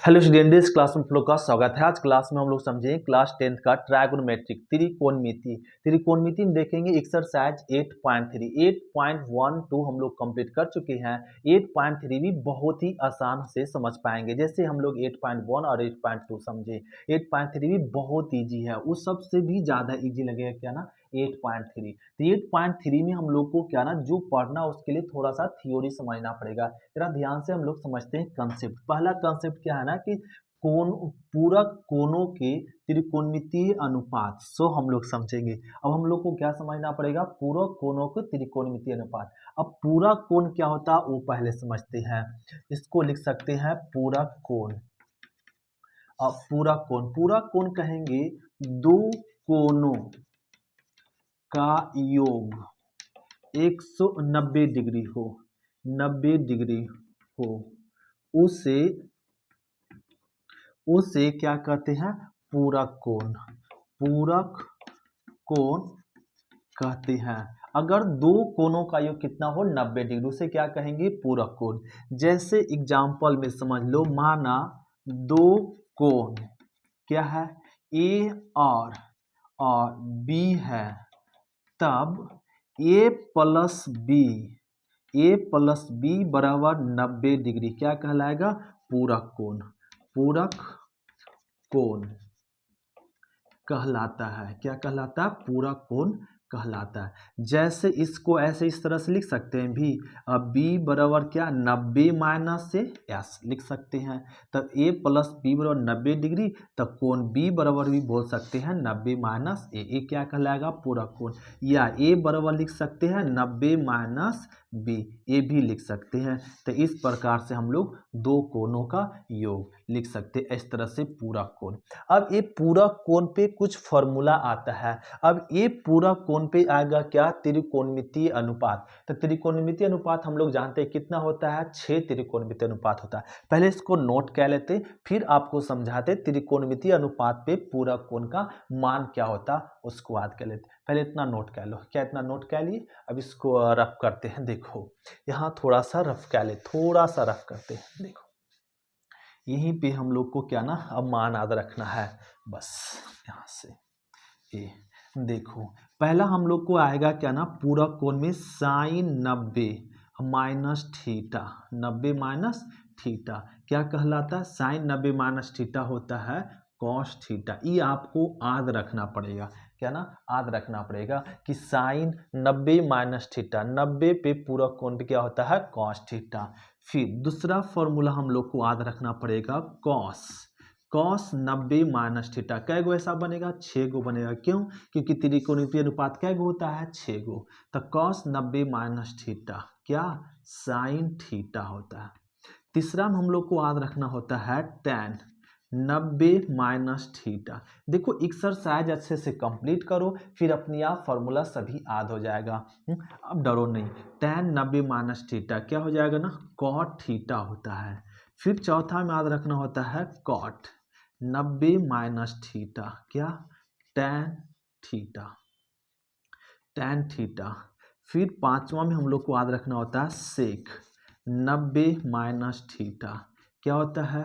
Hello student, इस class में आप लोग का स्वागत है। आज क्लास में हम लोग समझेंगे क्लास 10th का ट्रायगोनोमेट्रिक त्रिकोणमिति। त्रिकोणमिति में देखेंगे एक्सरसाइज 8.3 8.12 हम लोग कंप्लीट कर चुके हैं। 8.3 भी बहुत ही आसान से समझ पाएंगे, जैसे हम लोग 8.1 और 8.2 समझे। 8.3 भी बहुत ईजी है, उस सबसे भी ज़्यादा ईजी लगेगा क्या ना 8.3। तो 8.3 में हम लोग को क्या ना जो पढ़ना उसके लिए थोड़ा सा थ्योरी समझना पड़ेगा। जरा ध्यान से हम लोग समझते हैं कंसेप्ट। पहला कंसेप्ट क्या है ना कि कोण, पूरक कोणों के त्रिकोणमितीय अनुपात। सो हम लोग समझेंगे। अब हम लोग को क्या समझना पड़ेगा, पूरक कोणों के त्रिकोणमितीय अनुपात। अब पूरक कोण क्या होता है वो पहले समझते हैं। इसको लिख सकते हैं पूरक कोण। अब पूरक कोण कहेंगे दो कोणों का योग 190 डिग्री हो, 90 डिग्री हो, उसे क्या कहते हैं, पूरक कोण। पूरक कोण कहते हैं। अगर दो कोणों का योग कितना हो 90 डिग्री, उसे क्या कहेंगे, पूरक कोण। जैसे एग्जांपल में समझ लो, माना दो कोण क्या है, ए और बी है, तब ए प्लस बी बराबर 90 डिग्री क्या कहलाएगा, पूरक कोण। पूरक कोण कहलाता है। क्या कहलाता है, पूरक कोण कहलाता है। जैसे इसको ऐसे इस तरह से लिख सकते हैं भी, बी बराबर क्या 90 माइनस से एस लिख सकते हैं। तब ए प्लस बी बराबर 90 डिग्री, तब कोण बी बराबर भी बोल सकते हैं 90 माइनस ए क्या कहलाएगा, पूरक कोण। या ए बराबर लिख सकते हैं 90 माइनस बी, ए भी लिख सकते हैं। तो इस प्रकार से हम लोग दो कोणों का योग लिख सकते हैं, इस तरह से पूरक कोण। अब ये पूरक कोण पे कुछ फॉर्मूला आता है। अब ये पूरक कोण पे आएगा क्या, त्रिकोणमितीय अनुपात। तो त्रिकोणमितीय अनुपात हम लोग जानते हैं कितना होता है, 6 त्रिकोणमितीय अनुपात होता है। पहले इसको नोट कर लेते, फिर आपको समझाते त्रिकोणमितीय अनुपात पे पूरक कोण का मान क्या होता उसको याद कर लेते। पहले इतना नोट कर लो। क्या इतना नोट कर लिए? अब इसको रफ करते हैं। देखो यहाँ थोड़ा सा रफ कर ले, थोड़ा सा रफ करते हैं। देखो यहीं पे हम लोग को क्या ना अब मान याद रखना है, बस यहाँ से ए। देखो पहला हम लोग को आएगा क्या ना, पूरक कोण में sine 90 minus theta, 90 minus theta क्या कहलाता है, साइन 90 माइनस थीटा होता है कॉस थीटा। ये आपको याद रखना पड़ेगा। क्या ना याद रखना पड़ेगा कि साइन 90 माइनस थीटा, 90 पे पूरक कोण पे क्या होता है, कॉस थीटा। फिर दूसरा फॉर्मूला हम लोग को याद रखना पड़ेगा, कॉस 90 माइनस थीटा। कै गो ऐसा बनेगा, 6 गो बनेगा। क्यों, क्योंकि त्रिकोणमितीय अनुपात कै गो होता है, 6 गो। तो कॉस 90 माइनस थीटा क्या, साइन थीटा होता है। तीसरा में हम लोग को याद रखना होता है टैन 90 माइनस थीटा। देखो एक्सरसाइज अच्छे से कंप्लीट करो, फिर अपने आप फॉर्मूला सभी याद हो जाएगा। अब डरो नहीं। टैन 90 माइनस थीटा क्या हो जाएगा ना, कॉट थीटा होता है। फिर चौथा में याद रखना होता है कॉट 90 माइनस थीटा क्या, टैन थीटा, टैन थीटा। फिर पांचवा में हम लोग को याद रखना होता है सेक 90 माइनस थीटा क्या होता है,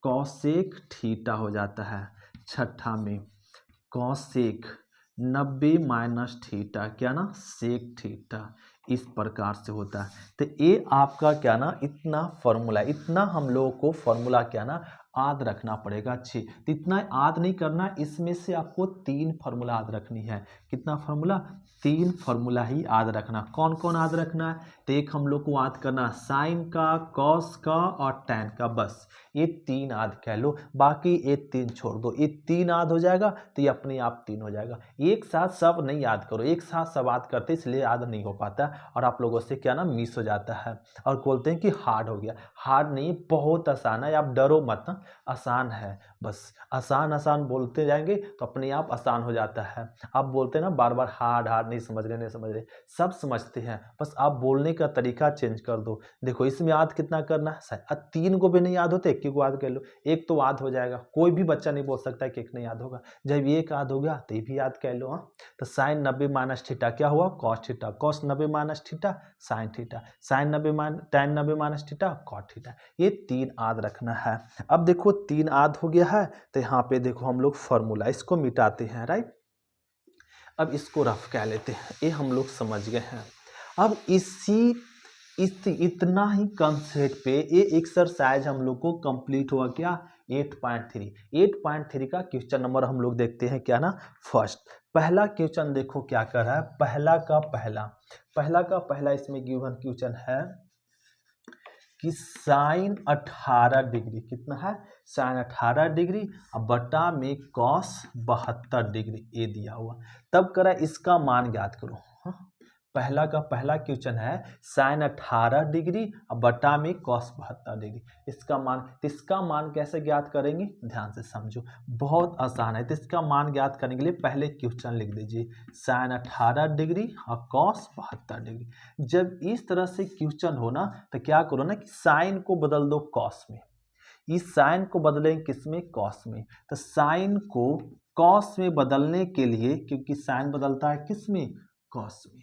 कॉसेक थीटा हो जाता है। छठा में कॉसेक 90 माइनस थीटा क्या ना, सेक थीटा। इस प्रकार से होता है। तो ये आपका क्या ना इतना फॉर्मूला, इतना हम लोगों को फॉर्मूला क्या ना याद रखना पड़ेगा। अच्छी तो इतना याद नहीं करना, इसमें से आपको 3 फॉर्मूला याद रखनी है। कितना फॉर्मूला, 3 फॉर्मूला ही याद रखना। कौन कौन याद रखना है, तो एक हम लोग को याद करना साइन का, कॉस का और टैन का, बस ये 3 याद कर लो। बाकी ये 3 छोड़ दो, ये 3 याद हो जाएगा तो ये अपने आप 3 हो जाएगा। एक साथ सब नहीं याद करो, एक साथ सब याद करते इसलिए याद नहीं हो पाता और आप लोगों से क्या ना मिस हो जाता है और बोलते हैं कि हार्ड हो गया। हार्ड नहीं, बहुत आसान है, आप डरो मत, आसान है। बस आसान आसान बोलते जाएंगे तो अपने आप आसान हो जाता है। आप बोलते हैं ना बार बार हार्ड हार्ड, नहीं समझ रहे नहीं समझ रहे, सब समझते हैं, बस आप बोलने का तरीका चेंज कर दो। देखो इसमें याद कितना करना है, 3 को भी नहीं याद होते, 1 को याद कर लो, 1 तो याद हो जाएगा। कोई भी बच्चा नहीं बोल सकता कि 1 नहीं याद होगा। जब 1 याद हो गया तो ये भी याद कर लो। हाँ तो साइन 90 माइनस थीटा क्या हुआ, cos theta, cos 90 minus theta sine theta, sine 90 tan 90 minus theta cot theta. ये 3 याद रखना है। अब देखो 3 आध हो गया है, तो यहाँ पे देखो हम लोग फॉर्मूला इसको मिटाते हैं, राइट। अब इसको रफ कह लेते हैं, ये हम लोग समझ गए हैं। अब इतना ही कंसेप्ट पे ये एक्सरसाइज हम लोग को कंप्लीट हुआ क्या, 8.3 का क्वेश्चन नंबर हम लोग देखते हैं क्या ना, फर्स्ट। पहला क्वेश्चन देखो क्या कर रहा है, पहला का पहला इसमें गिवन क्वेश्चन है कि साइन 18 डिग्री कितना है, साइन 18 डिग्री बटा में कॉस 72 डिग्री ये दिया हुआ। तब करा इसका मान ज्ञात करो। पहला का पहला क्वेश्चन है साइन 18 डिग्री बटा में कॉस 72 डिग्री, इसका मान कैसे ज्ञात करेंगे, ध्यान से समझो, बहुत आसान है। तो इसका मान ज्ञात करने के लिए पहले क्वेश्चन लिख दीजिए, साइन 18 डिग्री और कॉस 72 डिग्री। जब इस तरह से क्वेश्चन हो ना, तो क्या करो ना कि साइन को बदल दो कॉस में, इस साइन को बदलेंगे किसमें, कॉस में। तो साइन को कॉस में बदलने के लिए, क्योंकि साइन बदलता है किसमें, कॉस में,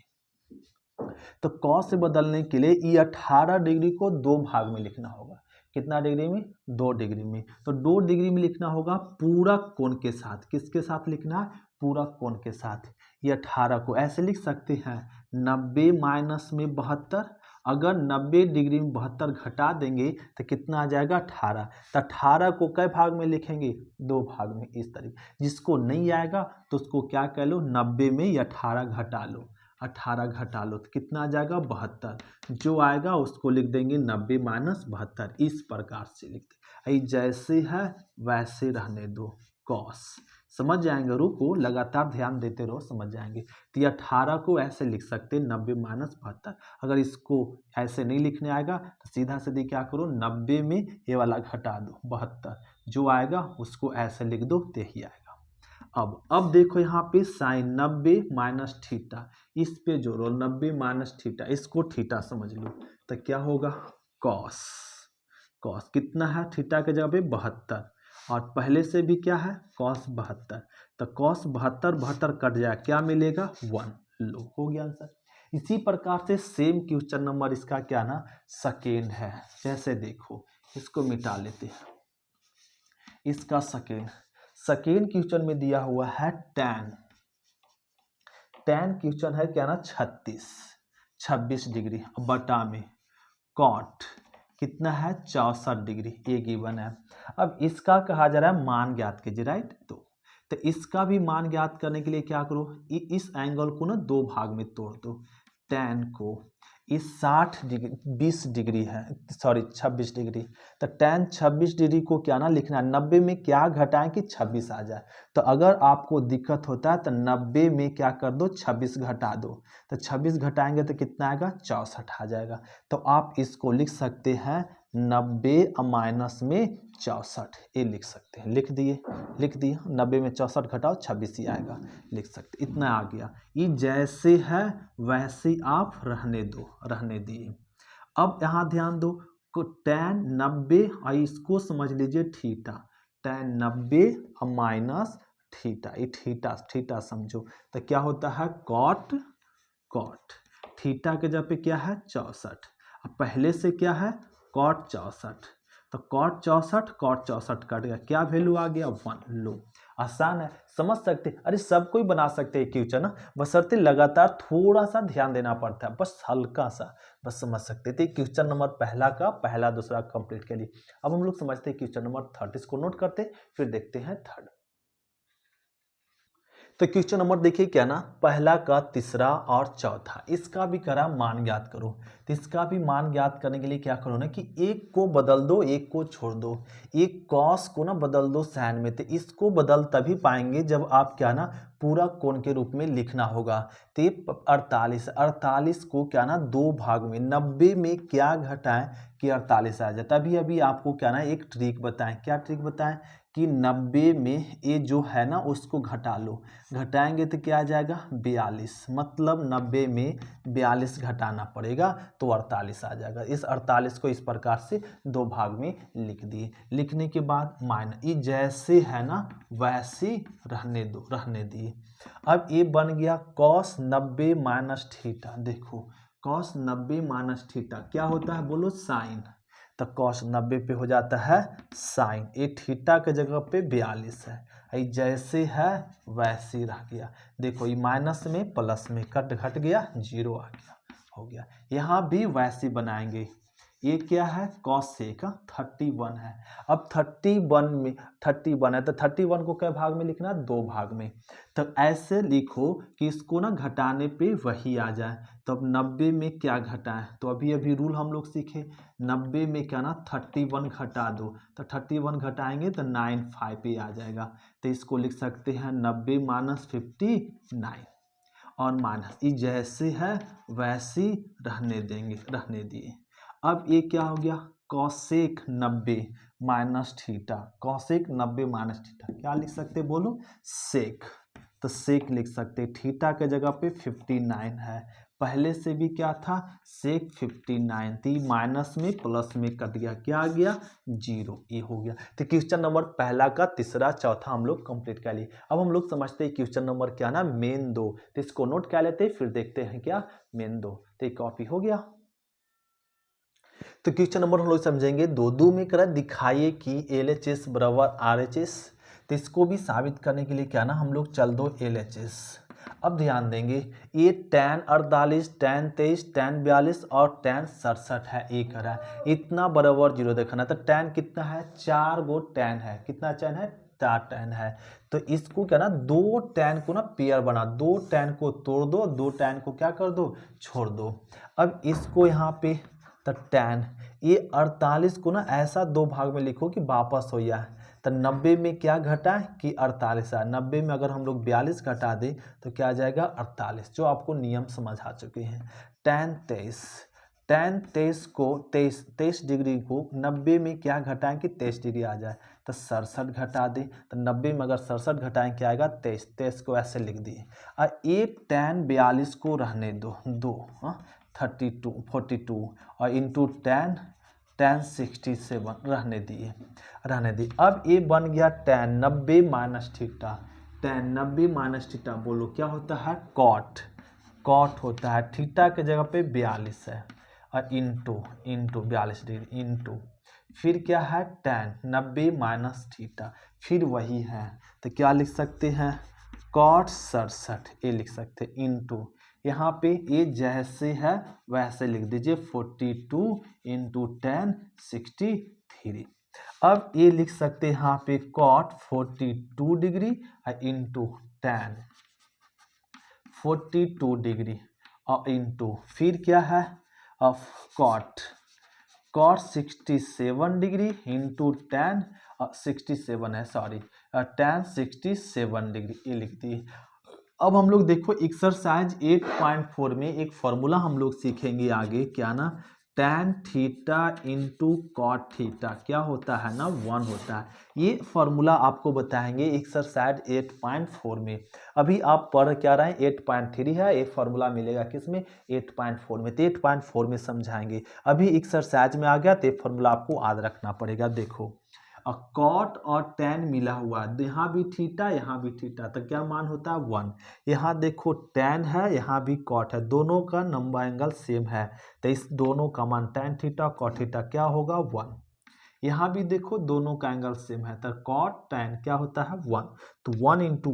तो कॉस से बदलने के लिए ये 18 डिग्री को 2 भाग में लिखना होगा। कितना डिग्री में, 2 डिग्री में। तो 2 डिग्री में लिखना होगा पूरा कोण के साथ। किसके साथ लिखना है, पूरा कोण के साथ। ये 18 को ऐसे लिख सकते हैं 90 माइनस में 72। अगर 90 डिग्री में 72 घटा देंगे तो कितना आ जाएगा, 18। तो 18 को कई भाग में लिखेंगे, 2 भाग में, इस तरीके। जिसको नहीं आएगा तो उसको क्या कह लो, 90 में ये 18 घटा लो, 18 घटा लो तो कितना आ जाएगा, 72। जो आएगा उसको लिख देंगे 90 माइनस 72, इस प्रकार से लिखते। जैसे है वैसे रहने दो, कॉस समझ जाएंगे, रुको लगातार ध्यान देते रहो, समझ जाएंगे। तो ये 18 को ऐसे लिख सकते 90 माइनस 72। अगर इसको ऐसे नहीं लिखने आएगा तो सीधा सीधी क्या करो, 90 में ये वाला घटा दो 72, जो आएगा उसको ऐसे लिख दो, तो यही आएगा। अब देखो यहाँ पे साइन 90 माइनस थीटा, इस पे जोड़ो 90 माइनस थीटा, इसको थीटा समझ लो, तो क्या होगा, कॉस। कॉस कितना है, थीटा के जगह पे 72, और पहले से भी क्या है, कॉस 72। तो कॉस 72 कट जाए, क्या मिलेगा, 1। लो हो गया आंसर। इसी प्रकार से सेम क्वेश्चन नंबर इसका क्या ना, सेकेंड है। जैसे देखो इसको मिटा लेते हैं, इसका सेकेंड क्वेश्चन में दिया हुआ है tan क्वेश्चन है क्या ना, 26 डिग्री बटा में कॉट कितना है, 64 डिग्री, ये गिवन है। अब इसका कहा जा रहा है मान ज्ञात कीजिए, राइट। तो इसका भी मान ज्ञात करने के लिए क्या करो, इस एंगल को ना 2 भाग में तोड़ दो। tan को इस 26 डिग्री, तो tan 26 डिग्री को क्या ना लिखना है, 90 में क्या घटाएं कि 26 आ जाए। तो अगर आपको दिक्कत होता है तो 90 में क्या कर दो, 26 घटा दो, तो 26 घटाएंगे तो कितना आएगा, 64 आ जाएगा। तो आप इसको लिख सकते हैं 90 माइनस में 64, ये लिख सकते हैं, लिख दिए 90 में 64 घटाओ 26 ही आएगा, लिख सकते, इतना आ गया। ये जैसे है वैसे आप रहने दिए। अब यहाँ ध्यान दो, tan 90 और इसको समझ लीजिए थीटा, tan 90 माइनस थीटा, ये थीटा समझो, तो क्या होता है, कॉट थीटा के जगह पे क्या है, 64। अब पहले से क्या है, कॉट 64, तो कॉट 64 कट गया, क्या वैल्यू आ गया, 1। लो आसान है, समझ सकते, अरे सब कोई बना सकते हैं क्वेश्चन ना, बशर्ते लगातार थोड़ा सा ध्यान देना पड़ता है, बस हल्का सा, बस समझ सकते थे। क्वेश्चन नंबर पहला दूसरा कंप्लीट के लिए। अब हम लोग समझते हैं क्वेश्चन नंबर 3, इसको नोट करते फिर देखते हैं 3। तो क्वेश्चन नंबर देखिए क्या ना, पहला का तीसरा और चौथा, इसका भी करा मान ज्ञात करो। तो इसका भी मान ज्ञात करने के लिए क्या करो ना कि एक को बदल दो, एक को छोड़ दो। एक कॉस को ना बदल दो साइन में, तो इसको बदल तभी पाएंगे जब आप क्या ना पूरा कोण के रूप में लिखना होगा। तो 48 को क्या ना 2 भाग में, 90 में क्या घटाएं कि 48 आ जाए। तभी अभी आपको क्या ना एक ट्रिक बताएं, क्या ट्रिक बताएं कि 90 में ये जो है ना उसको घटा लो, घटाएंगे तो क्या आ जाएगा, 42, मतलब 90 में 42 घटाना पड़ेगा तो 48 आ जाएगा। इस 48 को इस प्रकार से 2 भाग में लिख दिए। लिखने के बाद माइनस, ये जैसे है ना वैसे रहने दिए। अब ये बन गया cos 90 माइनस थीटा। देखो cos 90 माइनस थीटा क्या होता है, बोलो साइन। तो कॉस 90 पे हो जाता है साइन, ये थीटा के जगह पे 42 है। ये जैसे है वैसे रह गया। देखो ये माइनस में प्लस में कट घट गया, 0 आ गया, हो गया। यहाँ भी वैसे बनाएंगे। ये क्या है कॉसेक 31 है। अब 31 में 31 है तो 31 को कै भाग में लिखना, 2 भाग में। तो ऐसे लिखो कि इसको ना घटाने पे वही आ जाए। तो अब 90 में क्या घटाएं, तो अभी अभी रूल हम लोग सीखे, 90 में क्या ना 31 घटा दो, तो 31 घटाएंगे तो 95 पे आ जाएगा। तो इसको लिख सकते हैं 90 माइनस 59 और माइनस ये जैसे है वैसे रहने देंगे, रहने दिए। अब ये क्या हो गया cosec 90 minus theta, cosec 90 minus theta क्या लिख सकते बोलो सेक। तो सेक लिख सकते, थीटा के जगह पे 59 है, पहले से भी क्या था सेक 59 थी, माइनस में प्लस में कट गया, क्या आ गया 0, ये हो गया। तो क्वेश्चन नंबर पहला का तीसरा चौथा हम लोग कंप्लीट कर लिए। अब हम लोग समझते हैं क्वेश्चन नंबर क्या ना मेन 2, तो इसको नोट कर लेते फिर देखते हैं क्या मेन 2। तो कॉपी हो गया। तो क्वेश्चन नंबर हम लोग समझेंगे 2 में करा दिखाइए कि LHS बराबर RHS। तो इसको भी साबित करने के लिए क्या ना हम लोग चल दो LHS। अब ध्यान देंगे ये tan 48, tan 23, tan 42 और tan 67 है, ये करा इतना बराबर 0 देखना। तो tan कितना है 4 गो tan है, कितना tan है 4 tan है। तो इसको क्या ना 2 tan को ना पेयर बना, 2 tan को तोड़ दो, 2 tan को क्या कर दो छोड़ दो। अब इसको यहाँ पे तो tan ये 48 को ना ऐसा 2 भाग में लिखो कि वापस हो जाए। तो 90 में क्या घटा कि 48 है, 90 में अगर हम लोग 42 घटा दें तो क्या आ जाएगा 48, जो आपको नियम समझ आ चुके हैं। tan 23 को 23 डिग्री को 90 में क्या घटाएं कि 23 डिग्री आ जाए, तो 67 घटा दें। तो 90 में अगर 67 घटाएं क्या आएगा 23 को ऐसे लिख दिए। और ये tan 42 को रहने दो 42 और इंटू tan 67 रहने दिए। अब ये बन गया tan 90 minus theta, tan 90 minus theta बोलो क्या होता है कॉट होता है, थीटा के जगह पे 42 है और इंटू 42 डिग्री इंटू फिर क्या है tan 90 माइनस थीटा, फिर वही है तो क्या लिख सकते हैं cot 67, ये लिख सकते हैं इंटू यहाँ पे ये जैसे है वैसे लिख दीजिए 42 इंटू tan 63। अब ये लिख सकते हैं यहाँ पे cot 42 degree into tan 42 degree और इंटू फिर क्या है cot 67 डिग्री इंटू tan 67 है सॉरी tan 67 डिग्री, ये लिख दिए। अब हम लोग देखो एक्सरसाइज 8.4 में एक फॉर्मूला हम लोग सीखेंगे आगे क्या ना tan theta into cot theta क्या होता है ना 1 होता है। ये फॉर्मूला आपको बताएंगे एक्सरसाइज 8.4 में। अभी आप पढ़ क्या रहे हैं 8.3 है, ये फॉर्मूला मिलेगा किसमें 8.4 में, तो 8.4 में समझाएंगे। अभी एक्सरसाइज में आ गया तो फॉर्मूला आपको याद रखना पड़ेगा। देखो कॉट और tan मिला हुआ है, यहाँ भी थीटा यहाँ भी थीटा, तो क्या मान होता है 1। यहाँ देखो tan है यहाँ भी cot है, दोनों का नंबर एंगल सेम है तो इस दोनों का मान tan थीटा cot थीटा क्या होगा 1। यहाँ भी देखो दोनों का एंगल सेम है तो cot tan क्या होता है 1, तो 1 इंटू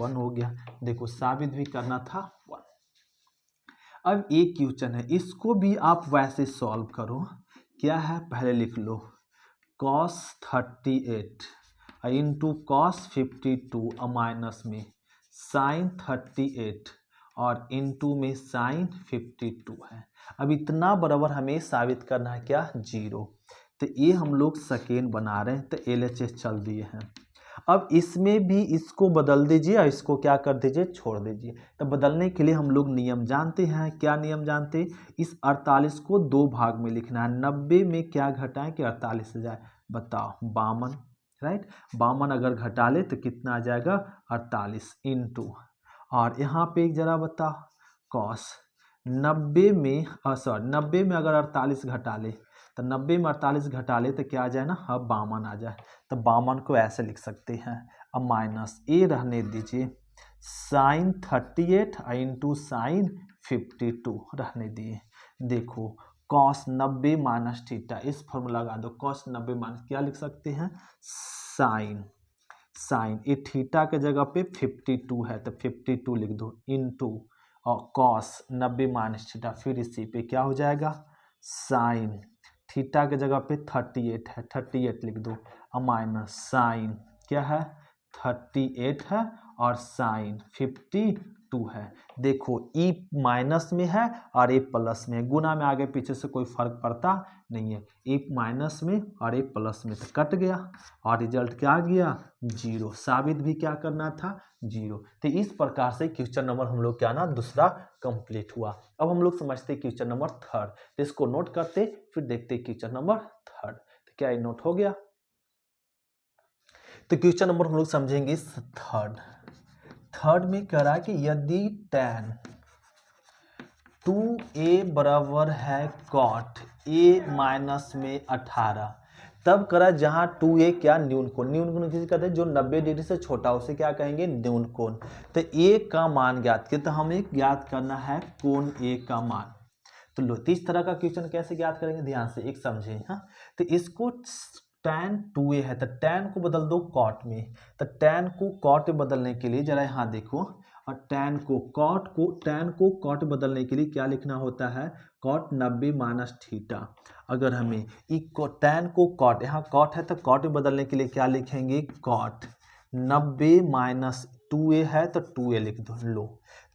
1 हो गया। देखो साबित भी करना था 1। अब एक क्वेश्चन है इसको भी आप वैसे सॉल्व करो। क्या है पहले लिख लो cos 38 इंटू cos 52 माइनस में sin 38 और इंटू में sin 52 है। अब इतना बराबर हमें साबित करना है क्या 0, तो ये हम लोग सेकेंड बना रहे हैं तो LHS चल दिए हैं। अब इसमें भी इसको बदल दीजिए और इसको क्या कर दीजिए छोड़ दीजिए। तो बदलने के लिए हम लोग नियम जानते हैं, क्या नियम जानते हैं, इस 48 को 2 भाग में लिखना है। 90 में क्या घटाएं कि 48 हो जाए, बताओ 52, राइट 52 अगर घटा ले तो कितना आ जाएगा 48 इंटू और यहाँ पे एक जरा बताओ कॉस 90 में 90 में अगर 48 घटा ले तो 90 में 48 घटा ले तो क्या आ जाए ना 52 आ जाए। तो 52 को ऐसे लिख सकते हैं। अब माइनस ए रहने दीजिए sin 38 इंटू sin 52 रहने दिए। देखो कॉस 90 माइनस थीटा, इस फॉर्मूला लगा दो, कॉस 90 माइनस क्या लिख सकते हैं, साइन, साइन ये थीटा के जगह पे 52 है तो 52 लिख दो इनटू और कॉस 90 माइनस थीटा, फिर इसी पे क्या हो जाएगा साइन, थीटा के जगह पे 38 है 38 लिख दो और माइनस साइन क्या है 38 है और साइन 52 है। देखो ई माइनस में है और ए प्लस में है, गुना में आगे पीछे से कोई फर्क पड़ता नहीं है, ए माइनस में और ए प्लस में तो कट गया और रिजल्ट क्या आ गया जीरो, साबित भी क्या करना था जीरो। तो इस प्रकार से क्वेश्चन नंबर हम लोग क्या ना दूसरा कंप्लीट हुआ। अब हम लोग समझते क्वेश्चन नंबर थर्ड, तो इसको नोट करते फिर देखते क्वेश्चन नंबर थर्ड। तो क्या ये नोट हो गया, तो क्वेश्चन नंबर हम लोग समझेंगे थर्ड। थर्ड में कह रहा है कि यदि tan 2a बराबर है कॉट a माइनस में 18, तब करा जहां 2a क्या न्यून कोण, न्यून कोण किसी कहते हैं जो 90 डिग्री से छोटा उसे क्या कहेंगे न्यून कोण। तो a का मान ज्ञात किया, तो हमें ज्ञात करना है कोण a का मान। तो लो, तो इस तरह का क्वेश्चन कैसे ज्ञात करेंगे ध्यान से एक समझे। हाँ, तो इसको tan 2a है तो tan को बदल दो कॉट में, तो tan को कॉट बदलने के लिए जरा यहाँ देखो, और tan को कॉट बदलने के लिए क्या लिखना होता है कॉट 90 माइनस थीटा। अगर हमें tan को कॉट, यहाँ कॉट है तो कॉट में बदलने के लिए क्या लिखेंगे कॉट 90 माइनस 2a है तो 2a लिख दो। लो,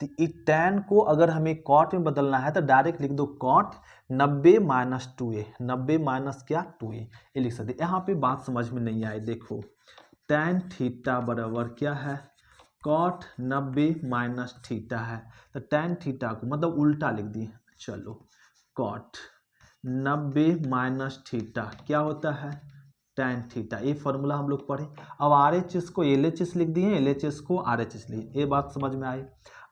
तो इस tan को अगर हमें कॉट में बदलना है तो डायरेक्ट लिख दो कॉट 90 माइनस 2a, 90 माइनस क्या 2a, ये लिख सकते। यहाँ पे बात समझ में नहीं आई, देखो tan थीटा बराबर क्या है कॉट 90 माइनस थीटा है, तो tan थीटा को मतलब उल्टा लिख दिए, चलो कॉट 90 माइनस थीटा क्या होता है tan थीटा, ये फॉर्मूला हम लोग पढ़े। अब RHS को LHS लिख दिए, LHS को RHS लिख, ये बात समझ में आई।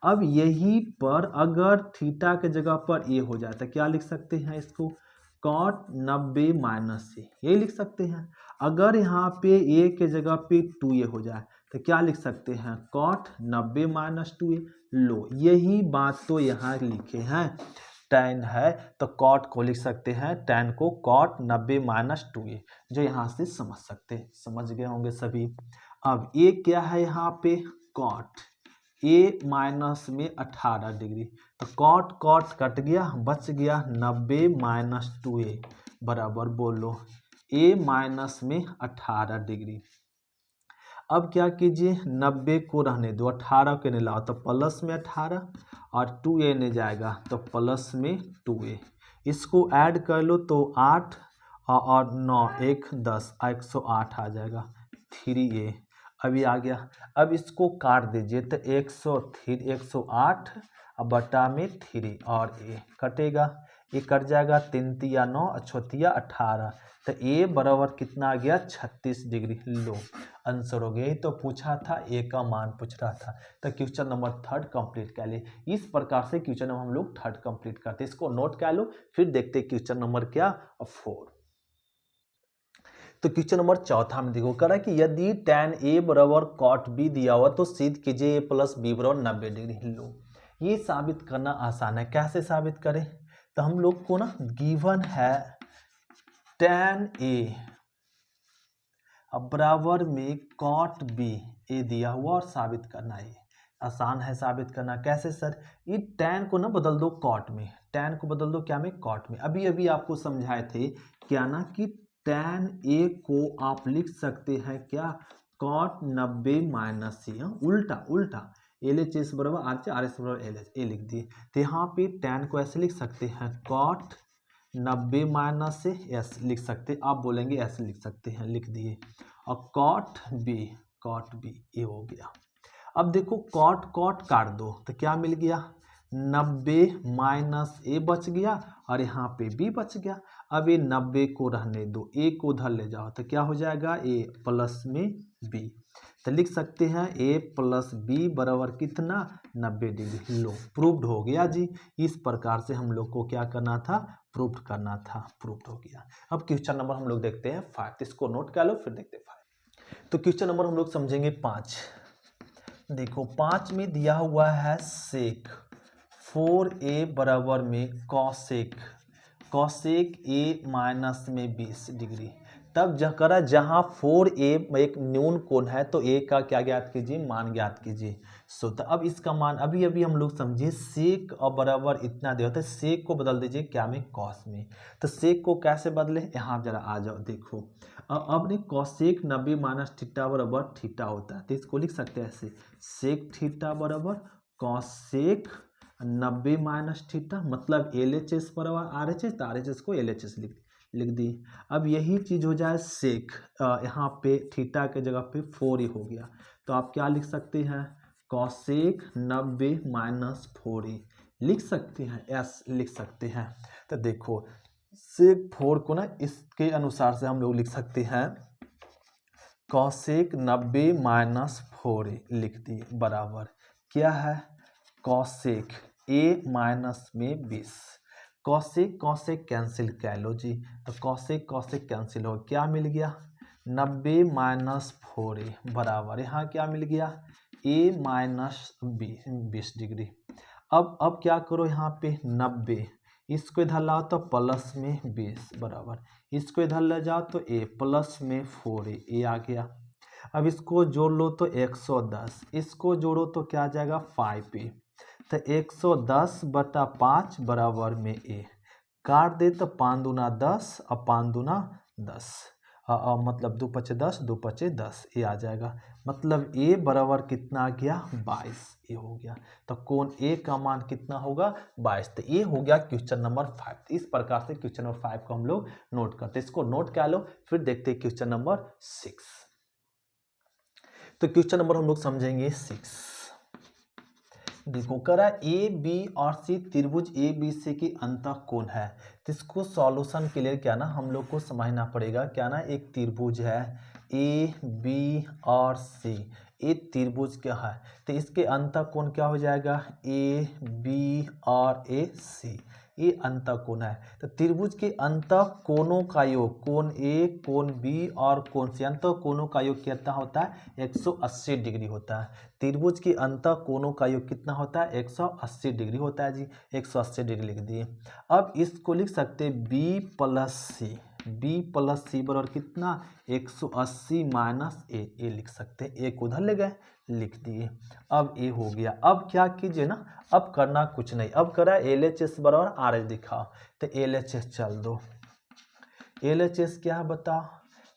अब यही पर अगर थीटा के जगह पर ए हो जाए तो क्या लिख सकते हैं इसको कॉट 90 माइनस से, ये लिख सकते हैं। अगर यहाँ पे ए के जगह पे 2a हो जाए तो क्या लिख सकते हैं कॉट 90 माइनस 2a। लो, यही बात तो यहाँ लिखे हैं, tan है तो कॉट को लिख सकते हैं, tan को कॉट 90 माइनस 2a, जो यहाँ से समझ सकते हैं, समझ गए होंगे सभी। अब ये क्या है यहाँ पे कॉट a माइनस में 18 डिग्री, तो कॉट कॉट कट गया बच गया 90 माइनस 2a बराबर बोलो a माइनस में 18 डिग्री। अब क्या कीजिए 90 को रहने दो, 18 के नहीं लाओ तो प्लस में 18 और 2a ने जाएगा तो प्लस में 2a, इसको ऐड कर लो तो 8 और 9 1 10 108 आ जाएगा 3a। अभी आ गया, अब इसको काट दीजिए तो 108 बटा में 3 और a कटेगा, ये कट जाएगा 3 तिया 9 छतिया 18, तो a बराबर कितना आ गया 36 डिग्री। लो, आंसर हो गया, तो पूछा था a का मान पूछ रहा था। तो क्वेश्चन नंबर थर्ड कंप्लीट कर लिए। इस प्रकार से क्वेश्चन नंबर हम लोग थर्ड कंप्लीट करते, इसको नोट कर लो, फिर देखते क्वेश्चन नंबर क्या 4। तो क्वेश्चन नंबर चौथा में देखो कह रहा है कि यदि tan a बराबर cot b दिया हुआ तो सिद्ध कीजिए a प्लस b बराबर 90 डिग्री। लो, ये साबित करना आसान है, कैसे साबित करें, तो हम लोग को ना गिवन है tan a बराबर में cot b a दिया हुआ और साबित करना है, आसान है साबित करना। कैसे सर, ये tan को ना बदल दो cot में, tan को बदल दो क्या में cot में। अभी अभी आपको समझाए थे क्या ना कि tan a को आप लिख सकते हैं क्या cot 90 माइनस c, उल्टा उल्टा LHS बराबर RHS बराबर LH ए लिख दिए। तो यहाँ पे tan को ऐसे लिख सकते हैं cot 90 माइनस से s लिख सकते, आप बोलेंगे ऐसे लिख सकते हैं, लिख दिए। और cot b ये हो गया। अब देखो cot cot काट दो तो क्या मिल गया 90 माइनस a बच गया और यहाँ पे b बच गया। अब ये 90 को रहने दो, a को उधर ले जाओ तो क्या हो जाएगा a प्लस में b, तो लिख सकते हैं a प्लस b बराबर कितना 90 डिग्री। लो, प्रूव्ड हो गया जी। इस प्रकार से हम लोग को क्या करना था प्रूव्ड करना था, प्रूव्ड हो गया। अब क्वेश्चन नंबर हम लोग देखते हैं 5, इसको नोट कर लो फिर देखते हैं 5। तो क्वेश्चन नंबर हम लोग समझेंगे 5। देखो 5 में दिया हुआ है सेक 4a बराबर में कॉसेक कॉसेक ए माइनस में 20 डिग्री। तब करा जहाँ 4a एक न्यून कोण है तो a का क्या ज्ञात कीजिए, मान ज्ञात कीजिए। सो तो अब इसका मान अभी हम लोग समझे सेक और बराबर इतना दे होता है, सेक को बदल दीजिए क्या में, कॉस में। तो सेक को कैसे बदले, यहाँ जरा आ जाओ देखो। अब ने कॉसेक 90 माइनस थीटा बराबर थीटा होता है, तो इसको लिख सकते हैं ऐसे, सेक थीटा बराबर कॉसेक 90 माइनस थीटा, मतलब LHS बराबर RHS, तो RHS को LHS लिख दी। अब यही चीज़ हो जाए सेक, यहाँ पे थीटा के जगह पे 4a हो गया, तो आप क्या लिख सकते हैं, कॉसेक 90 माइनस 4a लिख सकते हैं, एस लिख सकते हैं। तो देखो सेक 4 को ना इसके अनुसार से हम लोग लिख सकते हैं, कॉसेक 90 माइनस 4a लिख दिए बराबर क्या है, कॉसेक a माइनस में 20। कॉसेक कॉसेक कैंसिल कर लो जी, तो कॉसेक कॉसेक कैंसिल हो, क्या मिल गया 90 माइनस 4a बराबर यहाँ क्या मिल गया a माइनस 20 डिग्री। अब क्या करो, यहाँ पे 90 इसको इधर लाओ तो प्लस में 20 बराबर, इसको इधर ले जाओ तो a प्लस में 4a आ गया। अब इसको जोड़ लो तो 110, इसको जोड़ो तो क्या आ जाएगा 5a, तो 110 बटा 5 बराबर में a, काट दे तो 5 दूना 10 और 5 दूना 10, मतलब 2 पचे 10, 2 पचे 10 ये आ जाएगा, मतलब a बराबर कितना आ गया 22 ये हो गया। तो कोण a का मान कितना होगा 22, तो ये हो गया क्वेश्चन नंबर 5। इस प्रकार से क्वेश्चन नंबर 5 को हम लोग नोट करते हैं, इसको नोट कर लो, फिर देखते हैं क्वेश्चन नंबर 6। तो क्वेश्चन नंबर हम लोग समझेंगे 6। देखो करा ए बी और सी त्रिभुज ए बी सी की अंतः कोण है, तो इसको सॉल्यूशन के लिए क्या ना हम लोग को समझना पड़ेगा, क्या ना एक त्रिभुज है ए बी और सी, ये त्रिभुज क्या है, तो इसके अंतः कोण क्या हो जाएगा ए बी और ए सी, ये अंतः कोण है। तो त्रिभुज के अंतः कोणों का योग, कोण ए कोण बी और कोण सी, अंतः कोणों का योग कितना होता है 180 डिग्री होता है। त्रिभुज के अंतः कोणों का योग कितना होता है 180 डिग्री होता है जी, 180 डिग्री लिख दिए। अब इसको लिख सकते हैं बी प्लस सी, बी प्लस सी बराबर कितना 180 माइनस ए लिख सकते हैं, एक उधर ले गए लिख दिए। अब ए हो गया, अब क्या कीजिए ना, अब करना कुछ नहीं, अब करा LHS बराबर RHS दिखाओ, तो LHS चल दो, LHS क्या है बताओ,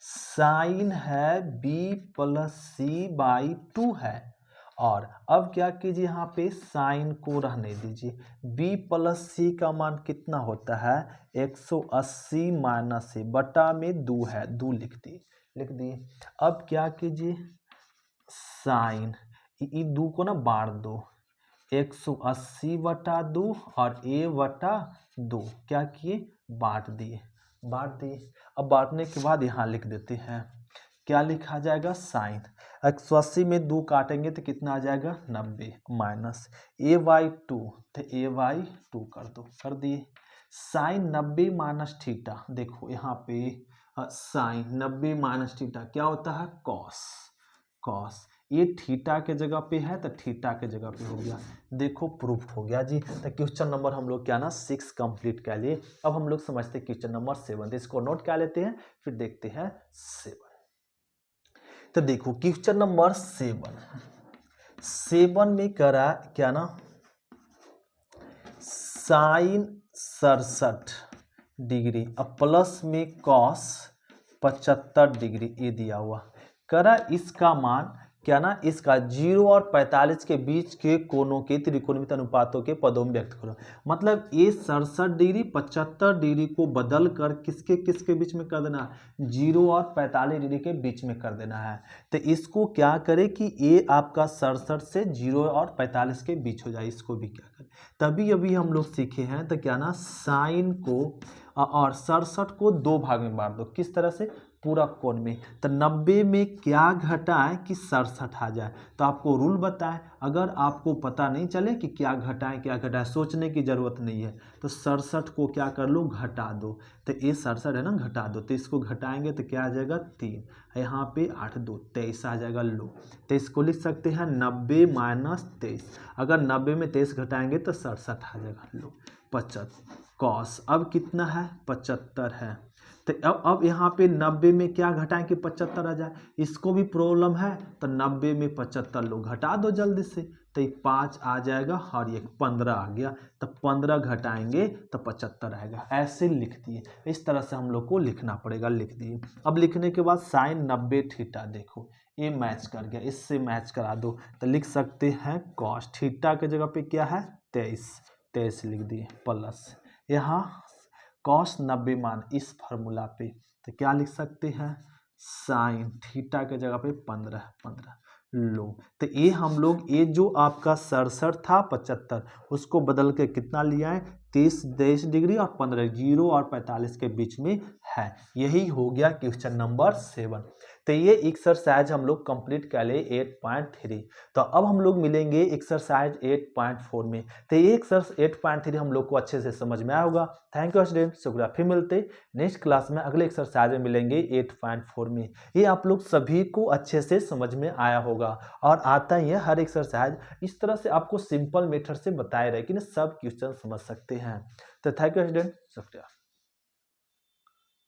साइन है b प्लस सी बाई 2 है, और अब क्या कीजिए यहाँ पे साइन को रहने दीजिए, b प्लस सी का मान कितना होता है 180 माइनस से बटा में 2 है, 2 लिख दिए। अब क्या कीजिए साइन ये 2 को ना बांट दो, 180 बटा 2 और a बटा 2 क्या किए बांट दिए। अब बांटने के बाद यहाँ लिख देते हैं, क्या लिखा जाएगा साइन 180 में 2 काटेंगे तो कितना आ जाएगा 90 माइनस a बाई 2, तो a बाई 2 कर दिए। साइन 90 माइनस थीटा, देखो यहाँ पे साइन 90 माइनस थीटा क्या होता है कॉस, ये थीटा के जगह पे है तो थीटा के जगह पे हो गया, देखो प्रूफ हो गया जी। तो क्वेश्चन नंबर हम लोग क्या ना 6 कंप्लीट कर लिए। अब हम लोग समझते हैं क्वेश्चन नंबर 7, तो इसको नोट कर लेते हैं फिर देखते हैं 7। तो देखो क्वेश्चन नंबर 7 में करा क्या ना साइन 67 डिग्री अब प्लस में कॉस 75 डिग्री ये दिया हुआ, करा इसका मान क्या ना इसका 0 और 45 के बीच के कोणों के त्रिकोणमित अनुपातों के पदों में व्यक्त करो। मतलब ये 67 डिग्री 75 डिग्री को बदल कर किसके बीच में कर देना, 0 और 45 डिग्री के बीच में कर देना है। तो इसको क्या करे कि ये आपका 67 से 0 और 45 के बीच हो जाए, इसको भी क्या करें, तभी अभी हम लोग सीखे हैं। तो क्या ना साइन को और 67 को 2 भाग में बांट दो, किस तरह से पूरा कोण में, तो 90 में क्या घटाएं कि 67 आ जाए। तो आपको रूल बताएं, अगर आपको पता नहीं चले कि क्या घटाएं सोचने की जरूरत नहीं है, तो 67 को क्या कर लो घटा दो, तो ये 67 है ना घटा दो, तो इसको घटाएंगे तो क्या आ जाएगा 3, यहाँ पे 8 2 23 आ जाएगा लो। तो इसको लिख सकते हैं 90 माइनस 23, अगर 90 में 23 घटाएंगे तो 67 आ जाएगा लो 75। कॉस अब कितना है 75 है। तो अब यहाँ पे 90 में क्या घटाएं कि 75 आ जाए, इसको भी प्रॉब्लम है तो 90 में 75 लोग घटा दो जल्दी से, तो ये 5 आ जाएगा और ये 15 आ गया, तो 15 घटाएंगे तो 75 आएगा। ऐसे लिख दिए, इस तरह से हम लोग को लिखना पड़ेगा, लिख दिए। अब लिखने के बाद साइन 90 थीटा, देखो ये मैच कर गया, इससे मैच करा दो तो लिख सकते हैं कॉस थीटा के जगह पे क्या है 23 लिख दिए, प्लस यहाँ कॉस 90 मान इस फार्मूला पे तो क्या लिख सकते हैं साइन थीटा के जगह पे 15 लो। तो ये हम लोग ये जो आपका 67 था 75 उसको बदल के कितना लिया है 30 डिग्री और 15 0 और 45 के बीच में है। यही हो गया क्वेश्चन नंबर 7। तो ये एक्सरसाइज हम लोग कंप्लीट कर ले 8.3। तो अब हम लोग मिलेंगे एक्सरसाइज 8.4 में। तो ये एक्सरसाइज 8.3 हम लोग को अच्छे से समझ में आया होगा। थैंक यू स्टूडेंट, शुक्रिया। फिर मिलते नेक्स्ट क्लास में, अगले एक्सरसाइज में मिलेंगे 8.4 में। ये आप लोग सभी को अच्छे से समझ में आया होगा और आता ही है हर एक्सरसाइज इस तरह से आपको सिंपल मेथड से बताए रहे कि सब क्वेश्चन समझ सकते हैं। तो थैंक यू स्टूडेंट, शुक्रिया।